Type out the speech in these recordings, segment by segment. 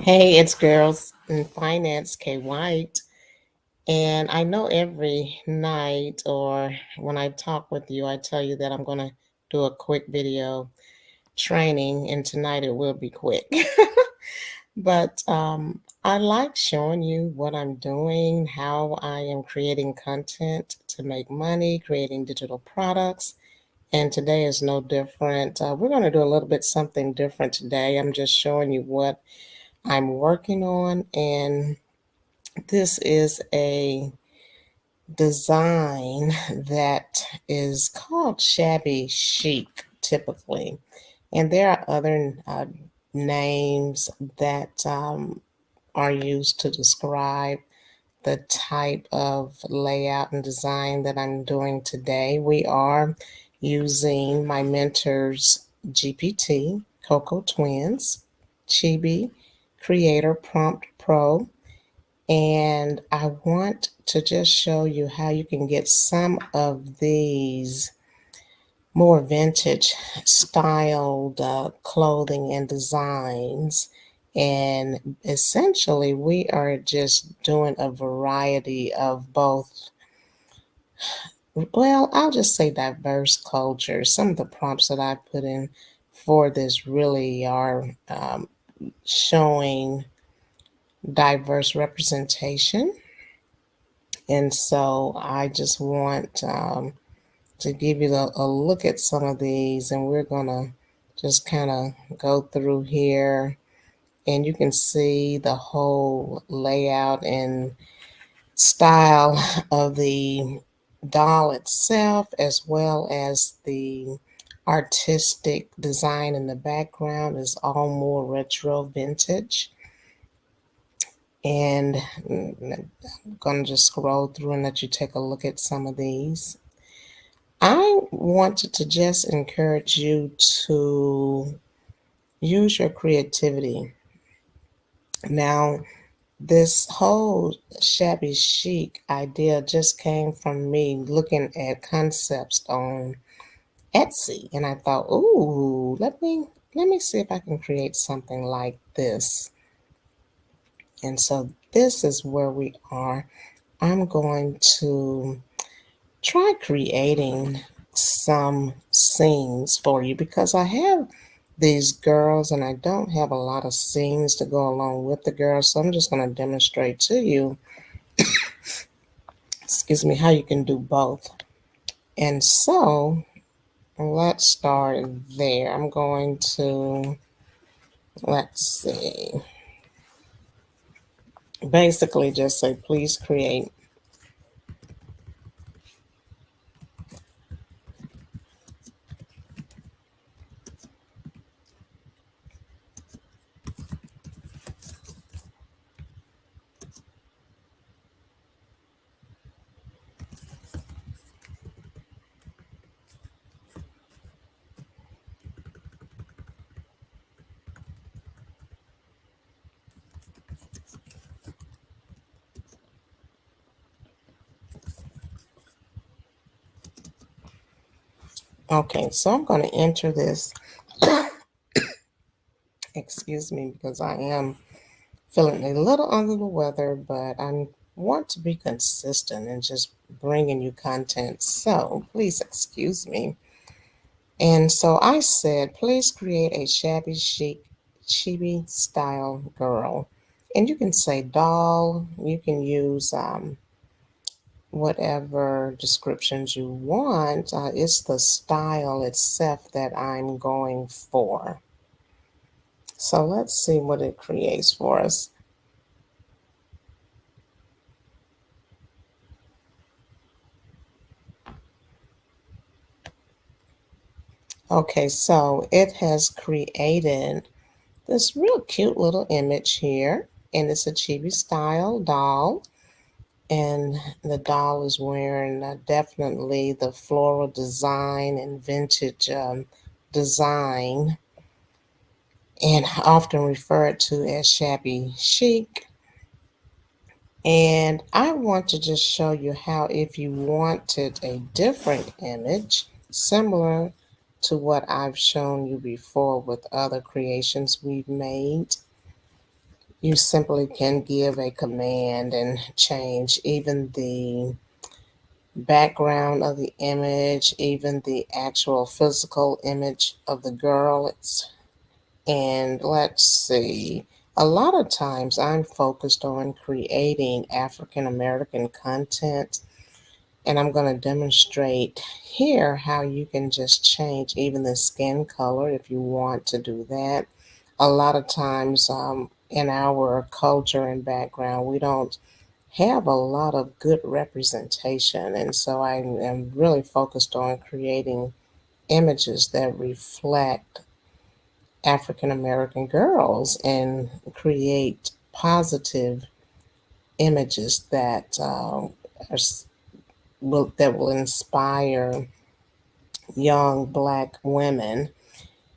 Hey, it's Girls in Finance, K White. And I know every night or when I talk with you, I tell you that I'm going to do a quick video training, and tonight it will be quick. But I like showing you what I'm doing, how I am creating content to make money, creating digital products. And today is no different. We're going to do a little bit something different today. I'm just showing you what I'm working on, and this is a design that is called Shabby Chic typically. And there are other names that are used to describe the type of layout and design that I'm doing today. We are using my mentor's GPT, Coco Twins, Chibi Creator Prompt Pro, and I want to just show you how you can get some of these more vintage styled clothing and designs. And essentially, we are just doing a variety of both, well, I'll just say diverse cultures. Some of the prompts that I put in for this really are showing diverse representation. And so I just want to give you a look at some of these, and we're going to just kind of go through here, and you can see the whole layout and style of the doll itself, as well as the artistic design in the background is all more retro vintage. And I'm going to just scroll through and let you take a look at some of these. I wanted to just encourage you to use your creativity. Now, this whole shabby chic idea just came from me looking at concepts on Etsy, and I thought, "Ooh, let me see if I can create something like this." And so this is where we are. I'm going to try creating some scenes for you because I have these girls and I don't have a lot of scenes to go along with the girls. So I'm just going to demonstrate to you, excuse me, how you can do both. And so let's start there. I'm going to, let's see, basically just say, please create. Okay, so I'm going to enter this, excuse me, because I am feeling a little under the weather, but I want to be consistent and just bringing you content. So please excuse me. And so I said, please create a shabby chic, chibi style girl. And you can say doll, you can use whatever descriptions you want. It's the style itself that I'm going for. So let's see what it creates for us. Okay, so it has created this real cute little image here, and it's a chibi style doll. And the doll is wearing definitely the floral design and vintage design, and often referred to as shabby chic. And I want to just show you how, if you wanted a different image, similar to what I've shown you before with other creations we've made, You simply can give a command and change even the background of the image, even the actual physical image of the girl. And let's see, a lot of times I'm focused on creating African American content, and I'm going to demonstrate here how you can just change even the skin color if you want to do that. A lot of times in our culture and background, we don't have a lot of good representation, and so I am really focused on creating images that reflect African American girls and create positive images that will inspire young black women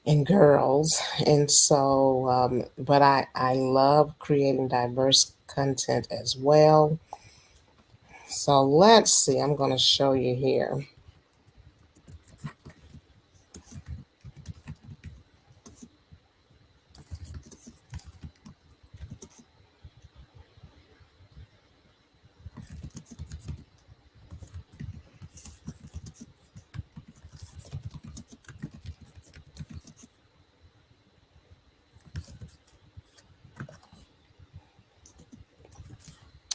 and girls. And so, but I love creating diverse content as well. So let's see, I'm going to show you here.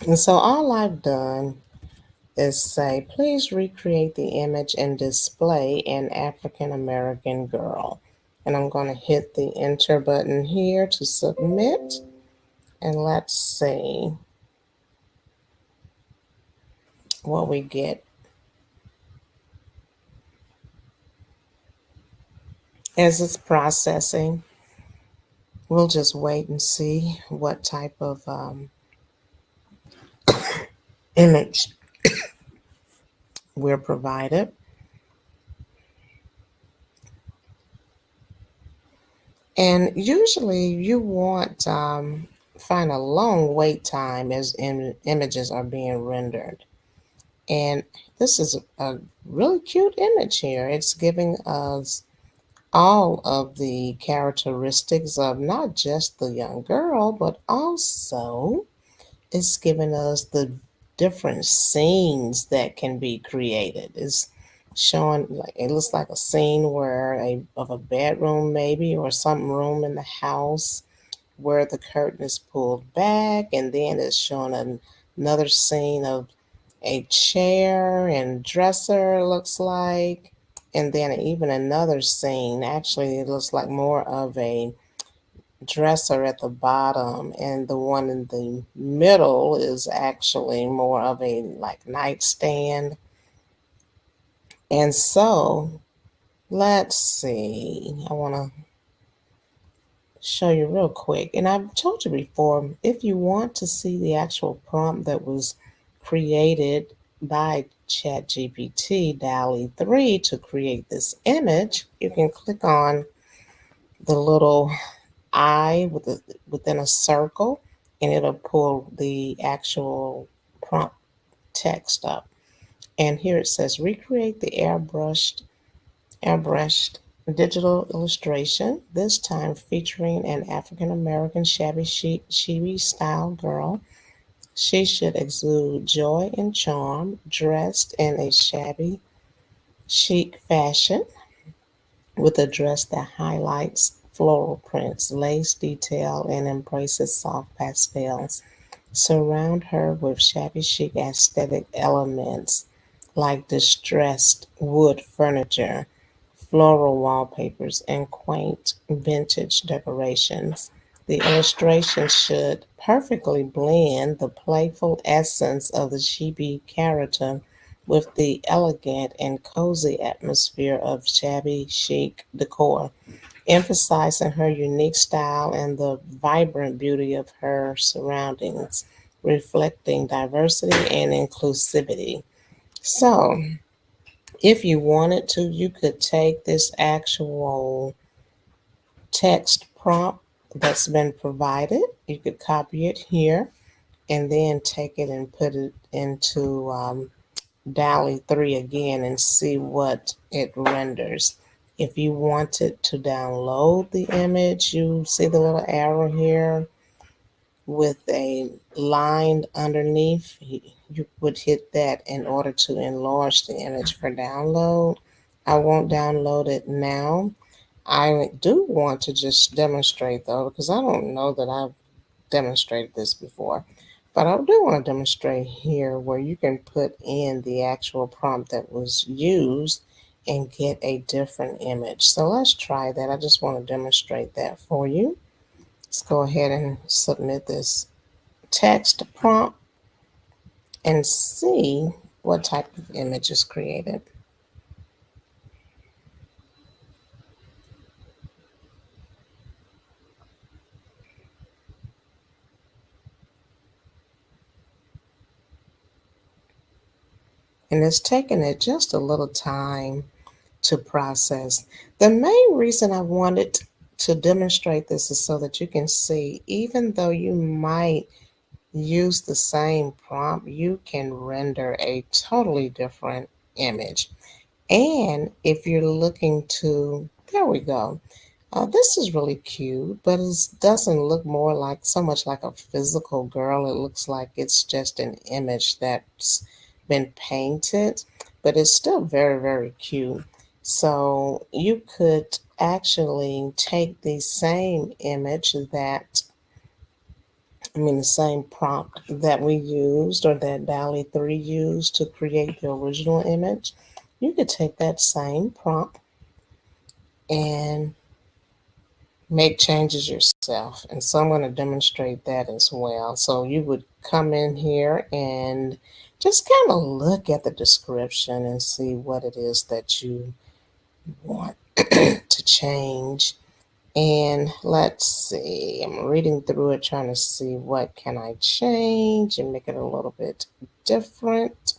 And so all I've done is say, please recreate the image and display an African American girl. And I'm going to hit the enter button here to submit. And let's see what we get. As it's processing, we'll just wait and see what type of image we're provided. And usually you want find a long wait time as images are being rendered. And this is a really cute image here. It's giving us all of the characteristics of not just the young girl, but also it's giving us the different scenes that can be created. It's showing like it looks like a scene where a bedroom maybe or some room in the house where the curtain is pulled back, and then it's showing another scene of a chair and dresser looks like, and then even another scene, actually it looks like more of a dresser at the bottom, and the one in the middle is actually more of a like nightstand. And so let's see, I want to show you real quick. And I've told you before, if you want to see the actual prompt that was created by ChatGPT DALL E3 to create this image, you can click on the little eye within a circle, and it'll pull the actual prompt text up. And here it says recreate the airbrushed digital illustration, this time featuring an African American shabby chic chibi style girl. She should exude joy and charm, dressed in a shabby chic fashion with a dress that highlights floral prints, lace detail, and embraces soft pastels. Surround her with shabby chic aesthetic elements like distressed wood furniture, floral wallpapers, and quaint vintage decorations. The illustration should perfectly blend the playful essence of the chibi character with the elegant and cozy atmosphere of shabby chic decor, emphasizing her unique style and the vibrant beauty of her surroundings, reflecting diversity and inclusivity. So, if you wanted to, you could take this actual text prompt that's been provided, you could copy it here, and then take it and put it into DALL-E 3 again and see what it renders. If you wanted to download the image, you see the little arrow here. with a line underneath. You would hit that in order to enlarge the image for download. I won't download it now. I do want to just demonstrate though, because I don't know that I've demonstrated this before. But I do want to demonstrate here where you can put in the actual prompt that was used and get a different image. So let's try that. I just want to demonstrate that for you. Let's go ahead and submit this text prompt and see what type of image is created. And it's taken it just a little time to process. The main reason I wanted to demonstrate this is so that you can see, even though you might use the same prompt, you can render a totally different image. And if you're looking to, there we go. This is really cute, but it doesn't look more like so much like a physical girl. It looks like it's just an image that's been painted, but it's still very, very cute. So you could actually take the same image the same prompt that we used or that DALL-E 3 used to create the original image. You could take that same prompt and make changes yourself. And so I'm going to demonstrate that as well. So you would come in here and just kind of look at the description and see what it is that you want to change. And let's see, I'm reading through it, trying to see what can I change and make it a little bit different.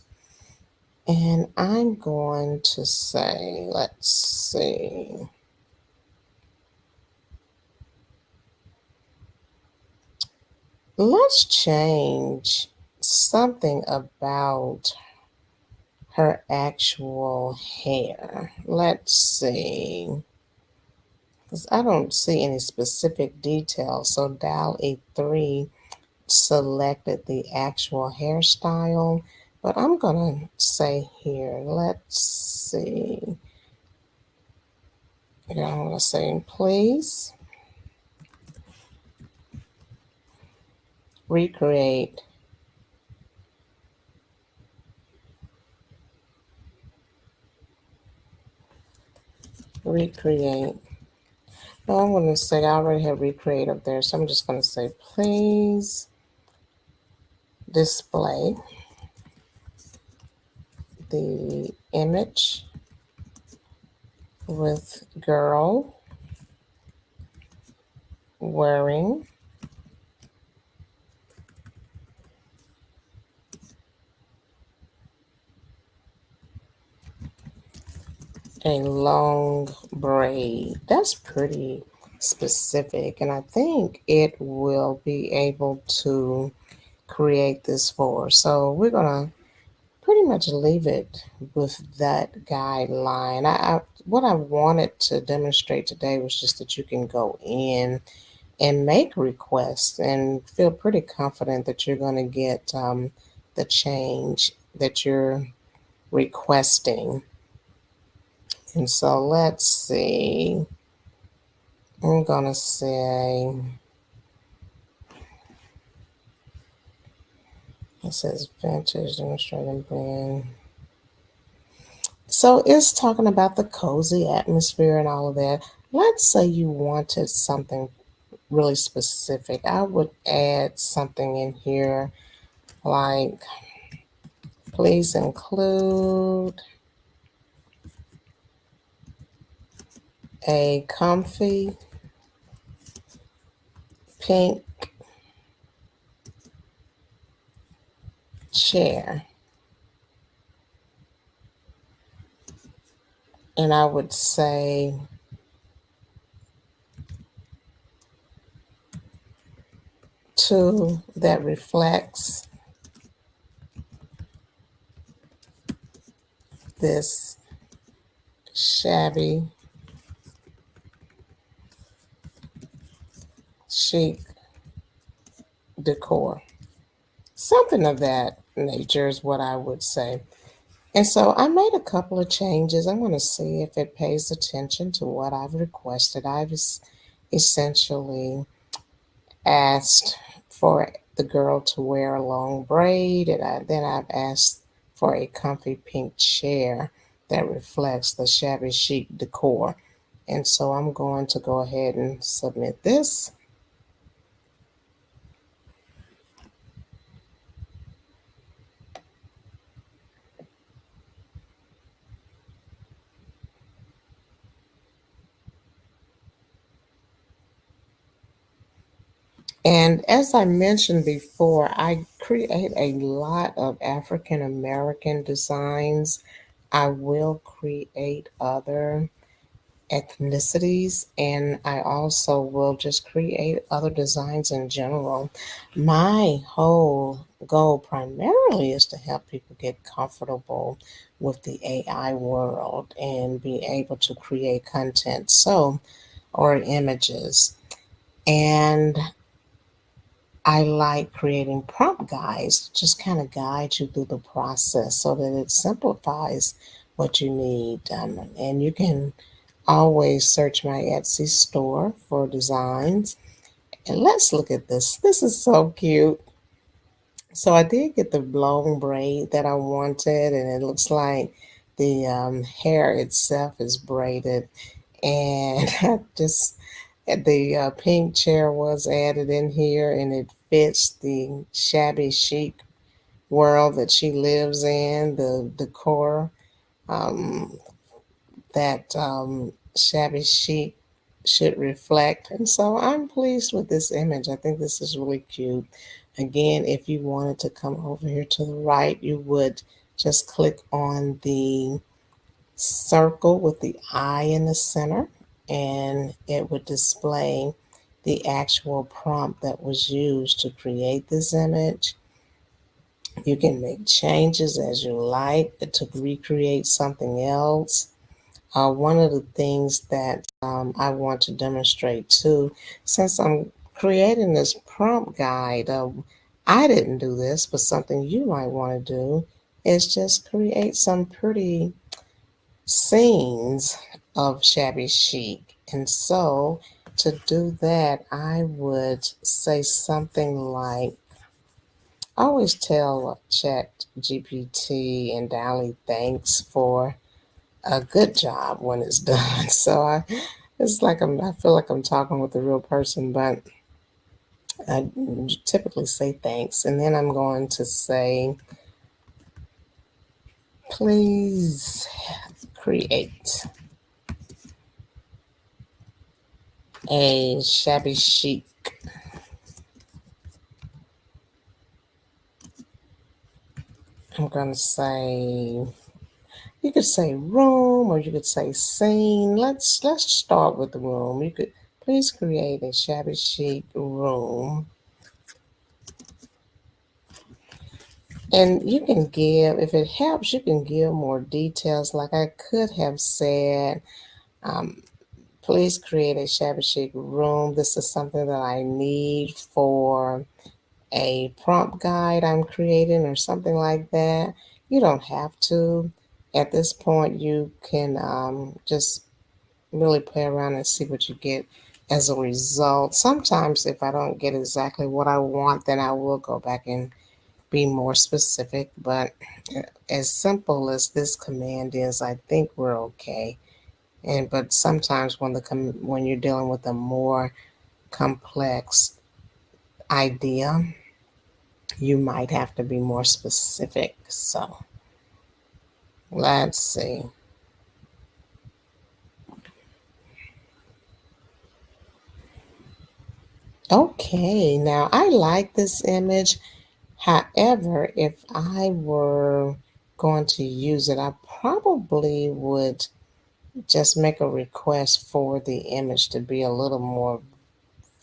And I'm going to say, let's see. Let's change something about her actual hair. Let's see. Because I don't see any specific details. So dial A3 selected the actual hairstyle. But I'm going to say here, let's see. I'm going to say, please recreate recreate. No, I'm going to say I already have recreate up there, so I'm just going to say please display the image with girl wearing a long braid. That's pretty specific, and I think it will be able to create this for us. So we're going to pretty much leave it with that guideline. What I wanted to demonstrate today was just that you can go in and make requests and feel pretty confident that you're going to get the change that you're requesting. And so let's see. I'm going to say, it says vintage demonstrating brand. So it's talking about the cozy atmosphere and all of that. Let's say you wanted something really specific. I would add something in here like, please include a comfy pink chair. And I would say, two that reflects this shabby chic decor. Something of that nature is what I would say. And so I made a couple of changes. I'm going to see if it pays attention to what I've requested. Essentially asked for the girl to wear a long braid, and then I've asked for a comfy pink chair that reflects the shabby chic decor. And so I'm going to go ahead and submit this. And as I mentioned before, I create a lot of African American designs. I will create other ethnicities, and I also will just create other designs in general. My whole goal primarily is to help people get comfortable with the AI world and be able to create content, or images. And I like creating prompt guides, just kind of guide you through the process so that it simplifies what you need. And you can always search my Etsy store for designs. And let's look at this. This is so cute. So I did get the blown braid that I wanted, and it looks like the hair itself is braided. And I just the pink chair was added in here, and it fits the shabby chic world that she lives in. The decor um, that shabby chic should reflect. And so I'm pleased with this image. I think this is really cute. Again, if you wanted to come over here to the right, you would just click on the circle with the eye in the center, and it would display the actual prompt that was used to create this image. You can make changes as you like to recreate something else. One of the things that I want to demonstrate too, since I'm creating this prompt guide, I didn't do this, but something you might want to do is just create some pretty scenes of shabby chic. And so to do that, I would say something like, I always tell ChatGPT and DALL-E thanks for a good job when it's done. It's like I feel like I'm talking with a real person, but I typically say thanks. And then I'm going to say, please create a shabby chic. I'm going to say, you could say room or you could say scene. Let's start with the room. You could please create a shabby chic room. And you can give, if it helps, you can give more details. Like I could have said, um, please create a shabby chic room. This is something that I need for a prompt guide I'm creating or something like that. You don't have to. At this point, you can just really play around and see what you get as a result. Sometimes, if I don't get exactly what I want, then I will go back and be more specific. But as simple as this command is, I think we're okay. And but sometimes when you're dealing with a more complex idea, you might have to be more specific. So let's see. Okay, now I like this image. However, if I were going to use it, I probably would just make a request for the image to be a little more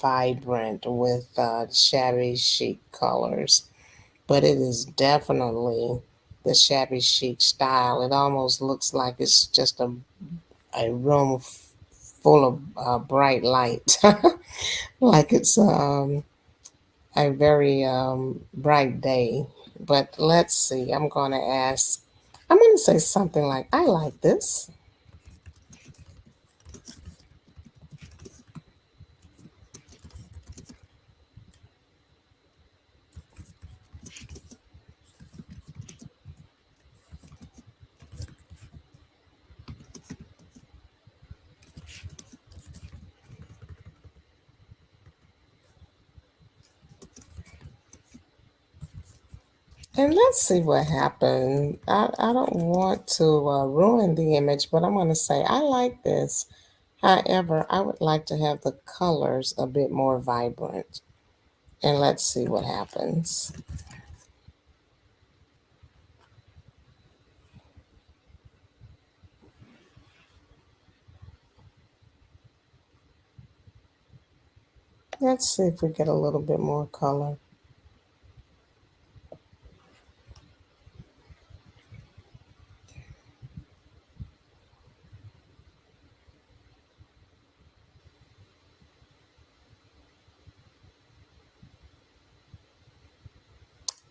vibrant with shabby chic colors. But it is definitely the shabby chic style. It almost looks like it's just a room full of bright light, like it's a very bright day. But let's see, I'm going to say something like, I like this. And let's see what happened. I don't want to ruin the image, but I'm going to say I like this. However, I would like to have the colors a bit more vibrant. And let's see what happens. Let's see if we get a little bit more color.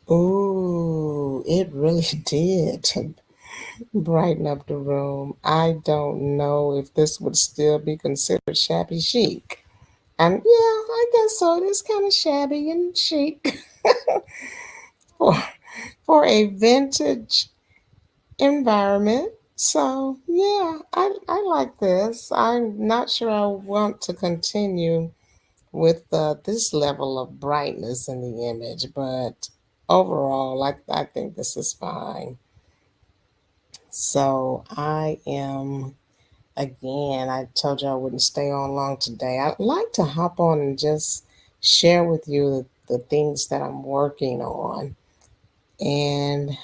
Ooh, it really did brighten up the room. I don't know if this would still be considered shabby chic. And yeah, I guess so. It is kind of shabby and chic for, for a vintage environment. So yeah, I like this. I'm not sure I want to continue with this level of brightness in the image, but overall, I think this is fine. So I am, again, I told you I wouldn't stay on long today. I'd like to hop on and just share with you the things that I'm working on. And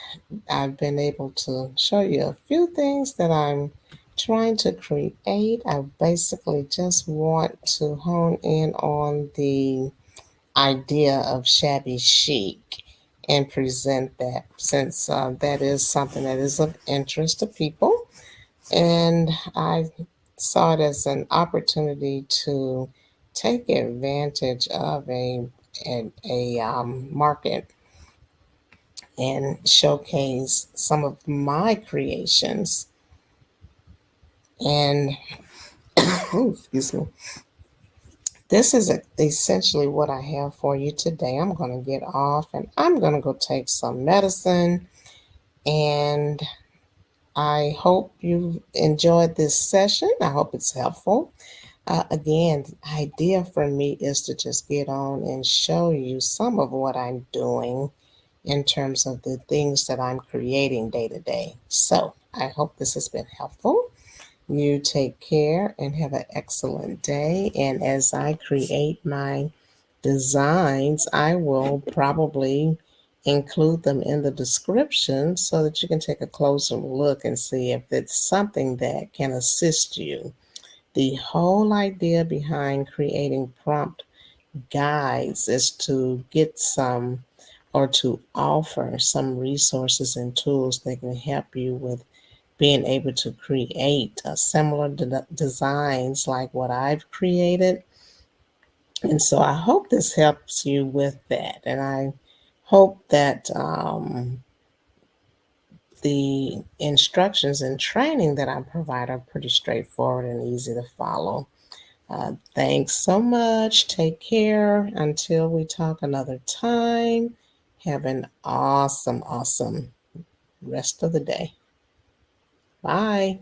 I've been able to show you a few things that I'm trying to create. I basically just want to hone in on the idea of shabby chic and present that, since that is something that is of interest to people. And I saw it as an opportunity to take advantage of a market and showcase some of my creations. And oh, excuse me, this is essentially what I have for you today. I'm going to get off and I'm going to go take some medicine. And I hope you enjoyed this session. I hope it's helpful. Again, the idea for me is to just get on and show you some of what I'm doing in terms of the things that I'm creating day to day. So I hope this has been helpful. You take care and have an excellent day. And as I create my designs, I will probably include them in the description so that you can take a closer look and see if it's something that can assist you. The whole idea behind creating prompt guides is to get some or to offer some resources and tools that can help you with being able to create similar designs like what I've created. And so I hope this helps you with that. And I hope that the instructions and training that I provide are pretty straightforward and easy to follow. Thanks so much. Take care until we talk another time. Have an awesome, awesome rest of the day. Bye.